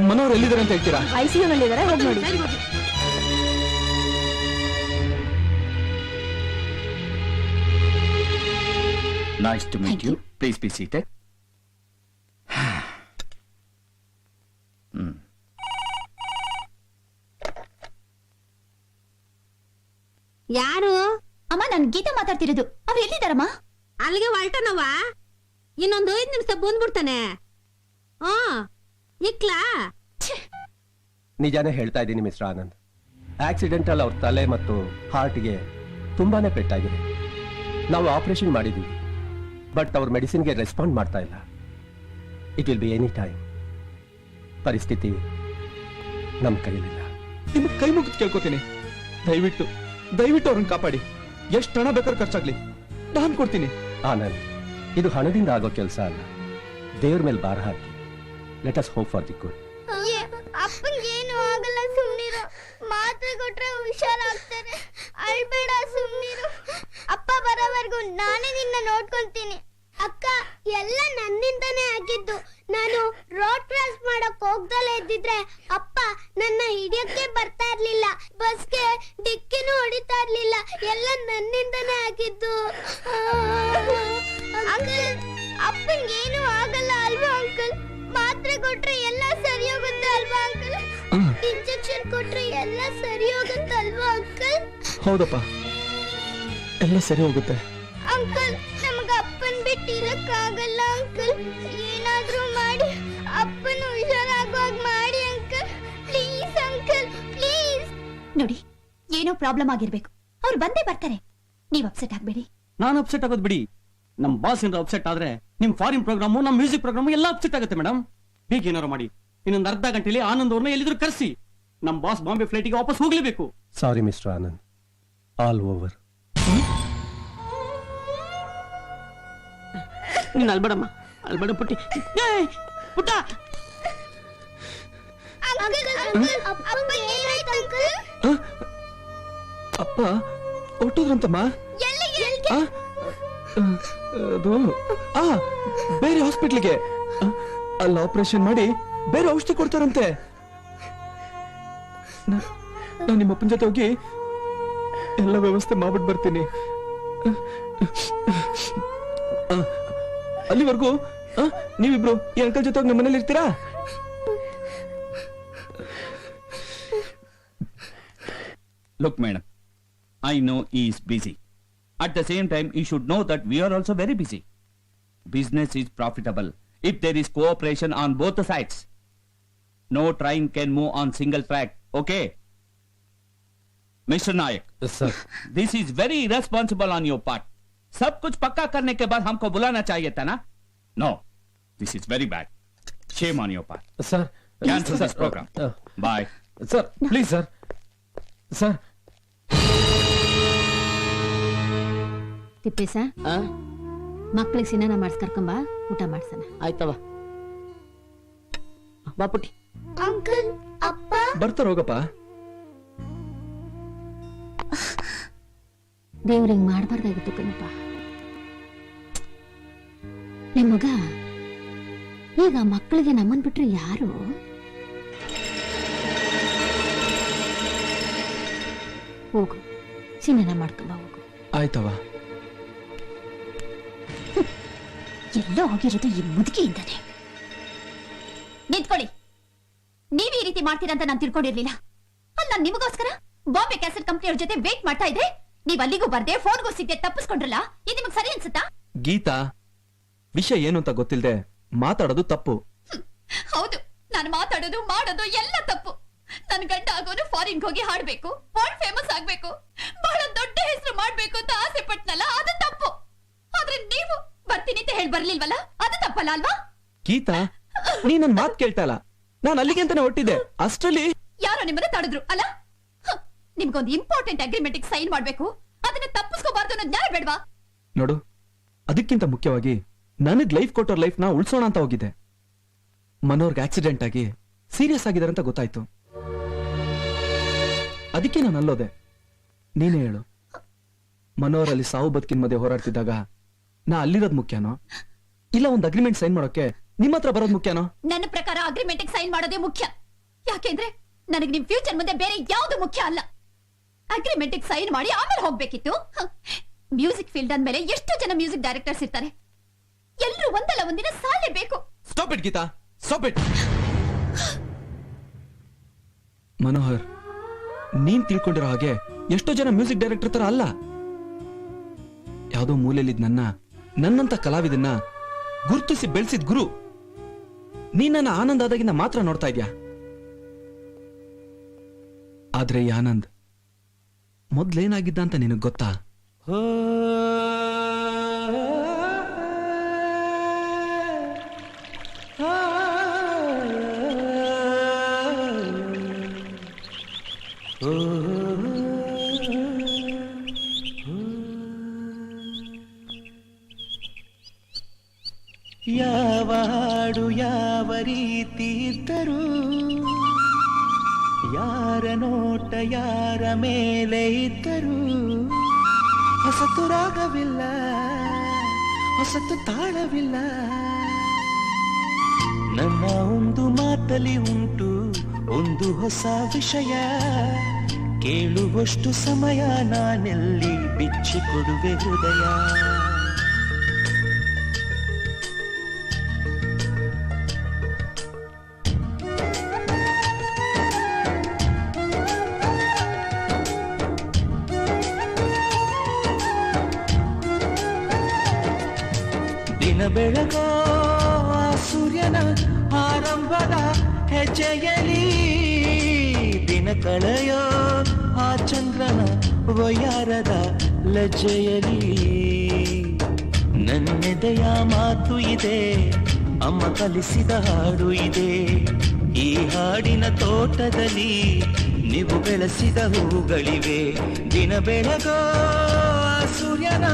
ಮನೋರು ಎಲ್ಲಿದ್ದಾರೆ ಅಂತ ಹೇಳ್ತೀರಾ? ICU ನಲ್ಲಿದ್ದಾರೆ, ಹೋಗಿ ನೋಡಿ. Nice to meet you. Please be seated. ಯಾರು? ಅಮ್ಮ, ನಾನು ಗೀತಾ ಮಾತಾಡ್ತಿರೋದು. ಅವ್ರು ಎಲ್ಲಿದ್ದಾರಮ್ಮ? ಅಲ್ಲಿಗೆ ಹೊರಟನವ. ಇನ್ನೊಂದು 5 ನಿಮಿಷ ಬಂದ್ಬಿಡ್ತಾನೆ. ಇಕ್ಲಾ? ನಿಜಾನೇ ಹೇಳ್ತಾ ಇದ್ದೀನಿ ಮಿಸ್ಟರ್ ಆನಂದ್. ಆಕ್ಸಿಡೆಂಟಲ್ ಅವ್ರ ತಲೆ ಮತ್ತು ಹಾರ್ಟ್ಗೆ ತುಂಬಾನೇ ಪೆಟ್ಟಾಗಿದೆ. ನಾವು ಆಪರೇಷನ್ ಮಾಡಿದ್ದೀವಿ, ಬಟ್ ಅವ್ರ ಮೆಡಿಸಿನ್ಗೆ ರೆಸ್ಪಾಂಡ್ ಮಾಡ್ತಾ ಇಲ್ಲ. It will be any time. ಪರಿಸ್ಥಿತಿ ನಮ್ಮ ಕೈಯಲ್ಲಿಲ್ಲ. ನಿಮ್ಗೆ ಕೈ ಮುಗಿದು ಕೇಳ್ಕೊತೀನಿ, ದಯವಿಟ್ಟು ದಯವಿಟ್ಟು ಅವ್ರನ್ನ ಕಾಪಾಡಿ. ಎಷ್ಟು ಹಣ ಬೇಕಾದ್ರೂ ಖರ್ಚಾಗ್ಲಿ, ನಾನು ಕೊಡ್ತೀನಿ. ಆನಂದ್, ಇದು ಹಣದಿಂದ ಆಗೋ ಕೆಲಸ ಅಲ್ಲ. ದೇವ್ರ ಮೇಲೆ ಭಾರ ಹಾಕಿ. Let us hope for the good. ಅಪ್ಪಂಗೇನು ಆಗಲ್ಲ, ಸುಮ್ನಿರು. ಮಾತ್ರೆ ಕೊಟ್ರೆ ಹುಷಾರಾಗ್ತಾರೆ. ಅಳ್ಬೇಡ, ಸುಮ್ನಿರು. ಅಪ್ಪ ಬರೋವರೆಗೂ ನಾನೇ ನಿನ್ನ ನೋಡ್ಕೊಂತೀನಿ. ಅಕ್ಕ, ಎಲ್ಲ ನನ್ನಿಂದಾನೇ ಆಗಿದ್ದು. ನಾನು ರೋಡ್ ಕ್ರಾಸ್ ಮಾಡಕ್ ಹೋಗ್ದಲೇ ಇದ್ದಿದ್ರೆ ಅಪ್ಪ ನನ್ನ ಹಿಡಿಯಕ್ಕೆ ಬರ್ತಾ ಇರ್ಲಿಲ್ಲ. ಬಸ್ಗೆ ಡಿಕ್ಕಿನೂ ಹೊಡಿತಾ ಇರ್ಲಿಲ್ಲ. ಎಲ್ಲ ನನ್ನಿಂದಾನೇ ಆಗಿದ್ದು. ಅಂಕಲ್, ಅಪ್ಪಂಗೇನು ಆಗಲ್ಲ ಅಲ್ವಾ ಅಂಕಲ್? ಮಾತ್ರೆ ಕೊಟ್ರೆ ಎಲ್ಲ ಸರಿ ಹೋಗುತ್ತೆ ಅಲ್ವಾ ಅಂಕಲ್? ಇಂಜೆಕ್ಷನ್ ಕೊಟ್ರೆ ಎಲ್ಲ ಸರಿ ಹೋಗುತ್ತೆ ಅಲ್ವಾ ಅಂಕಲ್? ಹೌದಪ್ಪ, ಎಲ್ಲ ಸರಿ ಹೋಗುತ್ತೆ. ಅಂಕಲ್, ನಮಗ ಅಪ್ಪನ್ ಬಿಟ್ಟು ಇರಕ್ಕಾಗಲ್ಲ ಅಂಕಲ್. ಏನಾದ್ರೂ ಮಾಡಿ ಅಪ್ಪನ ಹುಷಾರಾಗುವಾಗ ಮಾಡಿ ಅಂಕಲ್. Please uncle, please. ನೋಡಿ, ಏನೋ ಪ್ರಾಬ್ಲಮ್ ಆಗಿರ್ಬೇಕು. ಅವ್ರು ಬಂದೇ ಬರ್ತಾರೆ. ನೀವ್ ಅಪ್ಸೆಟ್ ಆಗ್ಬೇಡಿ. ನಾನು ಅಪ್ಸೆಟ್ ಆಗೋದು ಬಿಡಿ. ನಮ್ ಬಾಸ್ ಏನಾದ್ರು ಅಪ್ಸೆಟ್ ಆದ್ರೆ ನಿಮ್ ಫಾರಿನ್ ಪ್ರೋಗ್ರಾಮು, ನಮ್ ಮ್ಯೂಸಿಕ್ ಪ್ರೋಗ್ರಾಮು ಎಲ್ಲ ಅಪ್ಸೆಟ್ ಆಗುತ್ತೆ ಮೇಡಮ್. ಹೀಗೆ ಏನಾರು ಮಾಡಿ ಇನ್ನೊಂದು ಅರ್ಧ ಗಂಟೆಲಿ ಆನಂದ್ ಅವ್ರನ್ನ ಎಲ್ಲಿದ್ರು ಕರೆಸಿ. ನಮ್ ಬಾಸ್ ಬಾಂಬೆ ಫ್ಲೈಟಿಗೆ ವಾಪಸ್ ಹೋಗ್ಲೇಬೇಕು. ಸಾರಿ ಮಿಸ್ಟರ್ ಆನಂದ್, ಆಲ್ ಓವರ್. ನೀನ್ ಅಲ್ಬೇಡಮ್ಮ, ಅಲ್ಬೇಡ ಪುಟ್ಟಿ. ಪುಟ್ಟ, ಅಪ್ಪ ಹೊರಟೋದ್ರಂತಮ್ಮ. ಅದು ಬೇರೆ ಹಾಸ್ಪಿಟ್ಲಿಗೆ. ಅಲ್ಲಿ ಆಪರೇಷನ್ ಮಾಡಿ ಬೇರೆ ಔಷಧಿ ಕೊಡ್ತಾರಂತೆ. ನಾನು ನಿಮ್ಮ ಅಪ್ಪನ ಜೊತೆ ಹೋಗಿ ಎಲ್ಲ ವ್ಯವಸ್ಥೆ ಮಾಡ್ಬಿಟ್ಟು ಬರ್ತೀನಿ. ಅಲ್ಲಿವರೆಗೂ ನೀವಿಬ್ರು ಈ ಅಂಕಲ್ ಜೊತೆ ಹೋಗಿ ನಮ್ಮ ಮನೇಲಿ ಇರ್ತೀರಾ? Look, madam, I know he is busy. At the same time, you should know that we are also very busy. Business is profitable if there is cooperation on both the sides. No train can move on single track, okay? Mr. Nayak, Yes, sir. this is very irresponsible on your part. सब कुछ पक्का करने के बाद हमको बुलाना चाहिए था ना? No, this is very bad. Shame on your part. Sir. Cancel this program. Bye. Sir, please, sir. Sir. ತಿಪ್ಪೇಸ, ಮಕ್ಳಿಗೆ ಸಿನಾನ ಮಾಡಿಸ್ಕರ್ಕೊಂಬ, ಊಟ ಮಾಡ್ಸಣ. ಆಯ್ತವ, ಬಾ ಪುಟ್ಟಿ. ಅಂಕಲ್, ಅಪ್ಪ ಬರ್ತಾರ ಹೋಗಪ್ಪ. ದೇವ್ರಿಂಗ್ ಮಾಡಬಾರ್ದಾಗಿತ್ತು ಕಣಪ್ಪ. ನಿಮ್ ಮಗ ಈಗ ಮಕ್ಕಳಿಗೆ ನಮ್ಮನ್ ಬಿಟ್ರೆ ಯಾರು? ಹೋಗು, ಸಿನಾನ ಮಾಡ್ಕೊಂಬ, ಹೋಗು. ಆಯ್ತವ. ಎಲ್ಲೋ ಹೋಗಿರೋದು ಈ ಮುದುಕಿಯಿಂದಾನೆ. ನಿಂತ್ಕೊಳ್ಳಿ. ನೀವ್ ಈ ರೀತಿ ಮಾಡ್ತೀರಾ ಅಂತ ನಾನು ತಿಳ್ಕೊಂಡಿರ್ಲಿಲ್ಲ. ಅಲ್ಲ, ನಾನು ನಿಮಗೋಸ್ಕರ ಬಾಂಬೆ ಕ್ಯಾಸೆಟ್ ಕಂಪ್ನಿಯವ್ರ ಜೊತೆ ವೇಟ್ ಮಾಡ್ತಾ ಇದ್ರೆ ನೀವ್ ಅಲ್ಲಿಗೂ ಬರ್ದೆ ಫೋನ್ಗೂ ಸಿಗದೆ ತಪ್ಪಿಸ್ಕೊಂಡ್ರಲ್ಲ. ಇದು ನಿಮಗ್ ಸರಿ ಅನ್ಸುತ್ತಾ? ಗೀತಾ, ವಿಷಯ ಏನು ಅಂತ ಗೊತ್ತಿಲ್ಲದೆ ಮಾತಾಡೋದು ತಪ್ಪು. ಹೌದು, ನಾನು ಮಾತಾಡೋದು ಮಾಡೋದು ಎಲ್ಲ ತಪ್ಪು. ನನ್ ಗಂಡ ಆಗೋನು ಫಾರಿನ್ ಹೋಗಿ ಹಾಡ್ಬೇಕು, ವರ್ಲ್ಡ್ ಫೇಮಸ್ ಆಗ್ಬೇಕು, ಬಹಳ ದೊಡ್ಡ ಹೆಸರು ಮಾಡ್ಬೇಕು ಅಂತ ಆಸೆ ಪಟ್ನಲ್ಲ, ಅದು ತಪ್ಪು. ಆದ್ರೆ ನೀವು ಬರ್ತೀನಿ ಅಂತ ಹೇಳಿ ಬರ್ಲಿಲ್ವಲ್ಲ, ಅದು ತಪ್ಪಲ್ಲ ಅಲ್ವಾ? ಗೀತಾ, ನೀ ನನ್ ಮಾತ್ ಕೇಳ್ತಾ ಇಲ್ಲ. ನಾನು ಅಲ್ಲಿಗೆ ಅಂತಾನೆ ಹೊಟ್ಟಿದ್ದೆ. ಅಷ್ಟರಲ್ಲಿ ಯಾರೋ ನಿಮ್ಮನ್ನ ತಡೆದ್ರು ಅಲ್ಲ? ನಿಮ್ಗೊಂದು ಇಂಪಾರ್ಟೆಂಟ್ ಅಗ್ರಿಮೆಂಟ್ ಸೈನ್ ಮಾಡ್ಬೇಕು, ಅದನ್ನ ತಪ್ಪಿಸ್ಕೋಬಾರ್ದು ಅನ್ನೋ ಜ್ಞಾನ ಬೇಡ್ವಾ? ನೋಡು, ಅದಕ್ಕಿಂತ ಮುಖ್ಯವಾಗಿ ನನಗ್ ಲೈಫ್ ಕೊಟ್ಟೋರ್ ಲೈಫ್ ನ ಉಳ್ಸೋಣ ಅಂತ ಹೋಗಿದ್ದೆ. ಮನೋರ್ಗೆ ಆಕ್ಸಿಡೆಂಟ್ ಆಗಿ ಸೀರಿಯಸ್ ಆಗಿದ್ದಾರೆ ಅಂತ ಗೊತ್ತಾಯ್ತು. ಅದಕ್ಕೆ ನಾನು ಅಲ್ಲೋದೆ. ನೀನೇ ಹೇಳು, ಮನೋರಲ್ಲಿ ಸಾವು ಬದುಕಿನ ಮಧ್ಯೆ ಹೋರಾಡ್ತಿದ್ದಾಗ ನಾ ಅಲ್ಲಿರೋದ್ ಮುಖ್ಯನೋ ಇಲ್ಲ ಒಂದು ಅಗ್ರಿಮೆಂಟ್ ಸೈನ್ ಮಾಡೋಕೆ ನಿಮ್ಮ ಹತ್ರ ಬರೋದು ಮುಖ್ಯನೋ? ನನ್ನ ಪ್ರಕಾರ ಅಗ್ರಿಮೆಂಟ್ ಸೈನ್ ಮಾಡೋದೇ ಮುಖ್ಯ. ಯಾಕೆಂದ್ರೆ ನನಗೆ ನಿಮ್ ಫ್ಯೂಚರ್ ಮುಂದೆ ಬೇರೆ ಯಾವ್ದು ಮುಖ್ಯ ಅಲ್ಲ. ಅಗ್ರಿಮೆಂಟ್ ಸೈನ್ ಮಾಡಿ ಆಮೇಲೆ ಹೋಗ್ಬೇಕಿತ್ತು. ಮ್ಯೂಸಿಕ್ ಫೀಲ್ಡ್ ಅಂದ್ಮೇಲೆ ಎಷ್ಟು ಜನ ಮ್ಯೂಸಿಕ್ ಡೈರೆಕ್ಟರ್ಸ್ ಇರ್ತಾರೆ. ಎಲ್ಲರೂ ಒಂದಲ್ಲ ಒಂದಿನ ಸಾಲೇಬೇಕು. Stop it Geetha, stop it. Manohar, ನೀನ್ ತಿಳ್ಕೊಂಡಿರೋ ಹಾಗೆ ಎಷ್ಟೋ ಜನ ಮ್ಯೂಸಿಕ್ ಡೈರೆಕ್ಟರ್ ತರ ಅಲ್ಲ. ಯಾವ್ದೋ ಮೂಲೆಯಲ್ಲಿದ್ ನನ್ನಂತ ಕಲಾವಿದನ್ನ ಗುರುತಿಸಿ ಬೆಳೆಸಿದ ಗುರು. ನೀನ್ ನನ್ನ ಆನಂದ್ ಆದಾಗಿಂದ ಮಾತ್ರ ನೋಡ್ತಾ ಇದ್ಯಾ. ಆದ್ರೆ ಈ ಆನಂದ್ ಮೊದ್ಲೇನಾಗಿದ್ದ ಅಂತ ನಿನಗ್ ಗೊತ್ತಾ? ಯಾವ ಹಾಡು ಯಾವ ರೀತಿ ಇದ್ದರೂ, ಯಾರ ನೋಟ ಯಾರ ಮೇಲೆ ಇದ್ದರೂ, ಹೊಸತು ರಾಗವಿಲ್ಲ, ಹೊಸತು ತಾಳವಿಲ್ಲ. ನನ್ನ ಒಂದು ಮಾತಲ್ಲಿ ಉಂಟು ಒಂದು ಹೊಸ ವಿಷಯ, ಕೇಳುವಷ್ಟು ಸಮಯ ನಾನೆಲ್ಲಿ ಬಿಚ್ಚಿಕೊಡುವೆ ಹೃದಯ. ದಿನ ಬೆಳಗೋ ಸೂರ್ಯನ ಆರಂಭದ ಹೆಜ್ಜೆಯಲಿ, ದಿನ ಕಳೆಯೋ ಆ ಚಂದ್ರನ ವಯಾರದ ಲಜ್ಜೆಯಲಿ, ನನ್ನೆದೆಯ ಮಾತು ಇದೆ, ಅಮ್ಮ ಕಲಿಸಿದ ಹಾಡು ಇದೆ. ಈ ಹಾಡಿನ ತೋಟದಲ್ಲಿ ನೀವು ಬೆಳೆಸಿದ ಹೂಗಳಿವೆ. ದಿನ ಬೆಳಗೋ ಆ ಸೂರ್ಯನ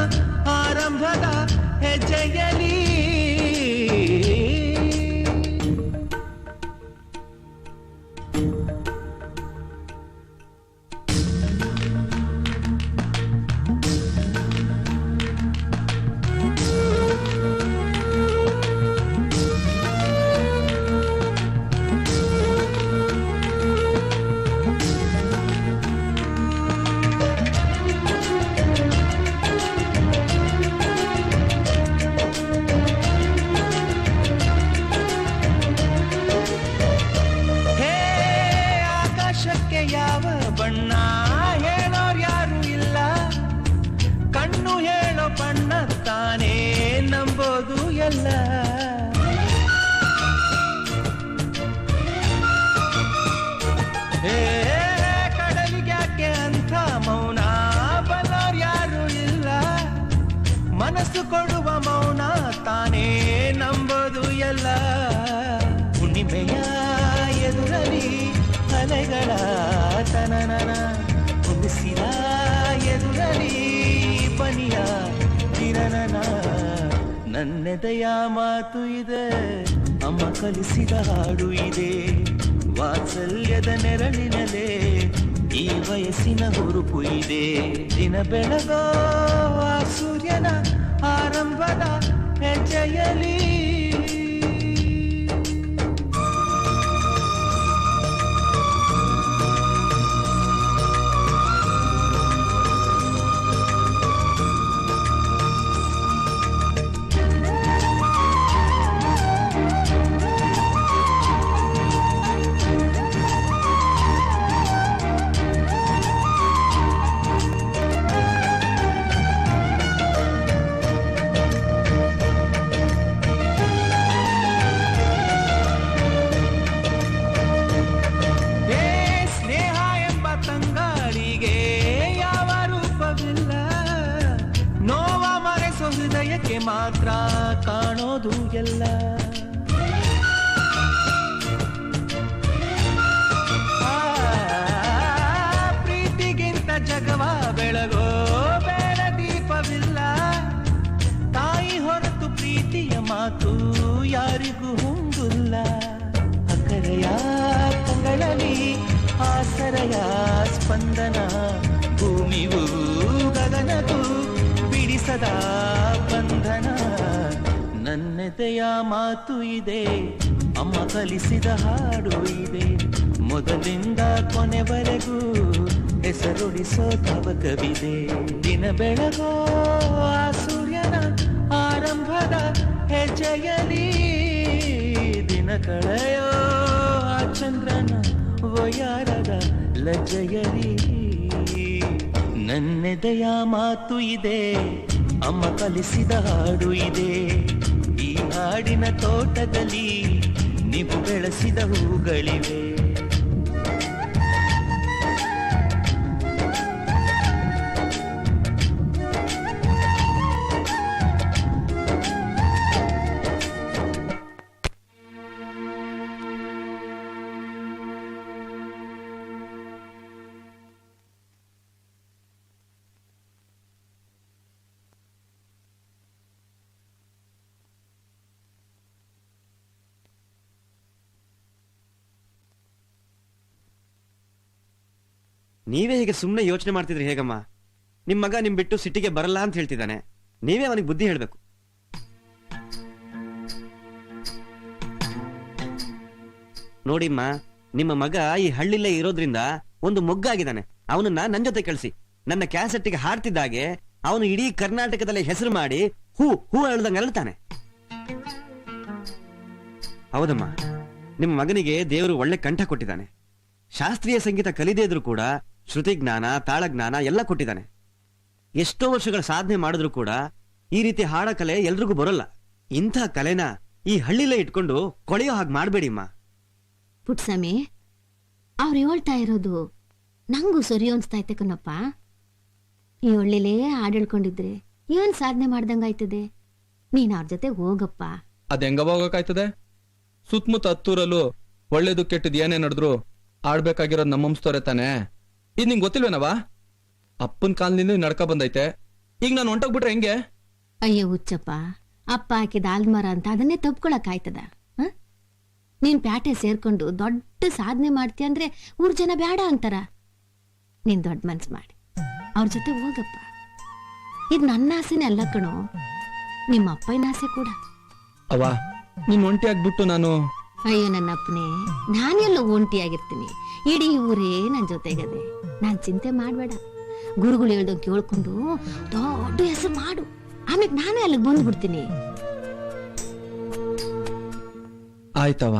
ಆರಂಭದ ಹೆಜ್ಜೆಯಲಿ, ಯಾವ ಬಣ್ಣ ಹೇಳೋರ್ ಯಾರು ಇಲ್ಲ, ಕಣ್ಣು ಹೇಳೋ ಬಣ್ಣ ತಾನೇ ನಂಬೋದು ಎಲ್ಲ. ಕಡಲಿಗ್ಯಾಕೆ ಅಂತ ಮೌನ ಬಲ್ಲೋರ್ ಯಾರು ಇಲ್ಲ, ಮನಸ್ಸು ಕೊಡುವ ಮೌನ ತಾನೇ ನಂಬೋದು ಎಲ್ಲ. ಹುಣ್ಣಿಮೆಯ ಎದುರಲಿ ಅಲೆಗಳ ತನನನ ಹೊಂದಿಸಿದ ಎದುರಲಿ ಬನಿಯ ತಿರನನ, ನನ್ನೆದೆಯ ಮಾತು ಇದೆ, ಅಮ್ಮ ಕಲಿಸಿದ ಹಾಡು ಇದೆ. ವಾತ್ಸಲ್ಯದ ನೆರಳಿನಲ್ಲೇ ಈ ವಯಸ್ಸಿನ ಹುರುಪು ಇದೆ. ದಿನ ಬೆಳಗೋ ಆ ಸೂರ್ಯನ ಆರಂಭದ ಹೆಜ್ಜೆಯಲಿ, ಮಾತ್ರ ಕಾಣೋದು ಎಲ್ಲ. ಪ್ರೀತಿಗಿಂತ ಜಗವ ಬೆಳಗೋ ಬೇಡ ದೀಪವಿಲ್ಲ, ತಾಯಿ ಹೊರತು ಪ್ರೀತಿಯ ಮಾತು ಯಾರಿಗೂ ಹೊಂದಿಲ್ಲ. ಅಕರೆಯ ಕಂಗಳಲ್ಲಿ ಆಸರೆಯ ಸ್ಪಂದನ, ಭೂಮಿಗೂ ಗಗನಗೂ ಬಿಡಿಸದ ಬಂಧನ, ನನ್ನೆದೆಯ ಮಾತು ಇದೆ, ಅಮ್ಮ ಕಲಿಸಿದ ಹಾಡು ಇದೆ, ಮೊದಲಿಂದ ಕೊನೆವರೆಗೂ ಹೆಸರುಳಿಸೋ ತವಕವಿದೆ. ದಿನ ಬೆಳಗೋ ಆ ಸೂರ್ಯನ ಆರಂಭದ ಹೆಜ್ಜೆಯಲಿ, ದಿನ ಕಳೆಯೋ ಆ ಚಂದ್ರನ ವಯಾರದ ಲಜ್ಜೆಯಲಿ. ನನ್ನೆದೆಯ ಮಾತು ಇದೆ, ಅಮ್ಮ ಕಲಿಸಿದ ಹಾಡು ಇದೆ, ಈ ಹಾಡಿನ ತೋಟದಲ್ಲಿ ನೀವು ಬೆಳೆಸಿದ ಹೂಗಳಿವೆ. ನೀವೇ ಹೀಗೆ ಸುಮ್ಮನೆ ಯೋಚನೆ ಮಾಡ್ತಿದ್ರಿ ಹೇಗಮ್ಮ? ನಿಮ್ ಮಗ ನಿಮ್ ಬಿಟ್ಟು ಸಿಟಿಗೆ ಬರಲ್ಲ ಅಂತ ಹೇಳ್ತಿದ್ದಾನೆ, ನೀವೇ ಅವನಿಗೆ ಬುದ್ಧಿ ಹೇಳ್ಬೇಕು. ನೋಡಿಮ್ಮ, ನಿಮ್ಮ ಮಗ ಈ ಹಳ್ಳಿಲೇ ಇರೋದ್ರಿಂದ ಒಂದು ಮೊಗ್ಗಾಗಿದ್ದಾನೆ. ಅವನನ್ನ ನನ್ ಜೊತೆ ಕಳಿಸಿ. ನನ್ನ ಕ್ಯಾಸೆಟ್ಗೆ ಹಾಡ್ತಿದ್ದಾಗೆ ಅವನು ಇಡೀ ಕರ್ನಾಟಕದಲ್ಲಿ ಹೆಸರು ಮಾಡಿ ಹೂ ಹೂ ಹೇಳ್ದಂಗೆ ಅರಳ್ತಾನೆ. ಹೌದಮ್ಮ, ನಿಮ್ಮ ಮಗನಿಗೆ ದೇವರು ಒಳ್ಳೆ ಕಂಠ ಕೊಟ್ಟಿದ್ದಾನೆ. ಶಾಸ್ತ್ರೀಯ ಸಂಗೀತ ಕಲಿದೇ ಇದ್ರೂ ಕೂಡ ಶ್ರುತಿ ಜ್ಞಾನ, ತಾಳಜ್ಞಾನ ಎಲ್ಲ ಕೊಟ್ಟಿದ್ದಾನೆ. ಎಷ್ಟೋ ವರ್ಷಗಳ ಸಾಧನೆ ಮಾಡಿದ್ರು ಕೂಡ ಈ ರೀತಿ ಹಾಡ ಕಲೆ ಎಲ್ರಿಗೂ ಬರೋಲ್ಲ. ಇಂಥ ಕಲೆನ ಈ ಹಳ್ಳಿಲೇ ಇಟ್ಕೊಂಡು ಕೊಳೆಯೋ ಹಾಗೆ ಮಾಡಬೇಡಿಮ್ಮ. ಪುಟ್ಸ್ವಾಮಿ, ಅವ್ರು ಹೇಳ್ತಾ ಇರೋದು ನಂಗೂ ಸರಿ ಅನ್ಸ್ತಾ ಕಣಪ್ಪ. ಈ ಹಳ್ಳಿಲೇ ಹಾಡಿಳ್ಕೊಂಡಿದ್ರೆ ಏನ್ ಸಾಧನೆ ಮಾಡ್ದಂಗಾಯ್ತದೆ? ನೀನ್ ಅವ್ರ ಜೊತೆ ಹೋಗಪ್ಪ. ಅದ್ ಹೆಂಗ ಹೋಗಕ್ಕಾಯ್ತದೆ? ಸುತ್ತಮುತ್ತ ಹತ್ತೂರಲ್ಲೂ ಒಳ್ಳೇದು ಕೆಟ್ಟದ್ ಏನೇ ನಡೆದ್ರು ಆಡ್ಬೇಕಾಗಿರೋದು ನಮ್ಮಂಸ್ತವ್ರೆ ತಾನೆ. ಇದ್ ನಿಂಗೆ ಗೊತ್ತಿಲ್ವೇನವಾ? ಅಪ್ಪನ ಕಾಲದಿಂದ ನಡ್ಕ ಬಂದೈತೆ. ಈಗ ನಾನು ಹೊಂಟೋಗ್ಬಿಟ್ರೆ ಹೆಂಗೆ? ಅಯ್ಯೋ ಹುಚ್ಚಪ್ಪ, ಅಪ್ಪ ಹಾಕಿದ ಆಲ್ಮರ ಅಂತ ಅದನ್ನೇ ತಪ್ಕೊಳಕ್ ಆಯ್ತದ? ನೀನ್ ಪ್ಯಾಟೆ ಸೇರ್ಕೊಂಡು ದೊಡ್ಡ ಸಾಧನೆ ಮಾಡ್ತೀಯ ಅಂದ್ರೆ ಊರ್ ಜನ ಬೇಡ ಅಂತಾರ. ನೀನ್ ದೊಡ್ಡ ಮನ್ಸ್ ಮಾಡಿ ಅವ್ರ ಜೊತೆ ಹೋಗಪ್ಪ. ಇದ್ ನನ್ನ ಆಸೆನೇ ಅಲ್ಲ ಕಣೋ, ನಿಮ್ಮ ಅಪ್ಪನ ಆಸೆ ಕೂಡ. ಅವ ನೀನ್ ಒಂಟಿ ಆಗ್ಬಿಟ್ಟು ನಾನು... ಅಯ್ಯೋ ನನ್ನ ಅಪ್ಪನೇ, ನಾನೆಲ್ಲ ಒಂಟಿಯಾಗಿರ್ತೀನಿ. ಇಡೀ ಊರೇ ನನ್ ಜೊತೆಗದೆ. ನಾನ್ ಚಿಂತೆ ಮಾಡ್ಬೇಡ. ಗುರುಗಳು ಹೇಳ್ದಂಗೆ ಕೇಳ್ಕೊಂಡು ದೊಡ್ಡ ಹೆಸರು ಮಾಡು. ಆಮೇಲೆ ನಾನೇ ಅಲ್ಲಿಗೆ ಬಂದ್ಬಿಡ್ತೀನಿ. ಆಯ್ತವ,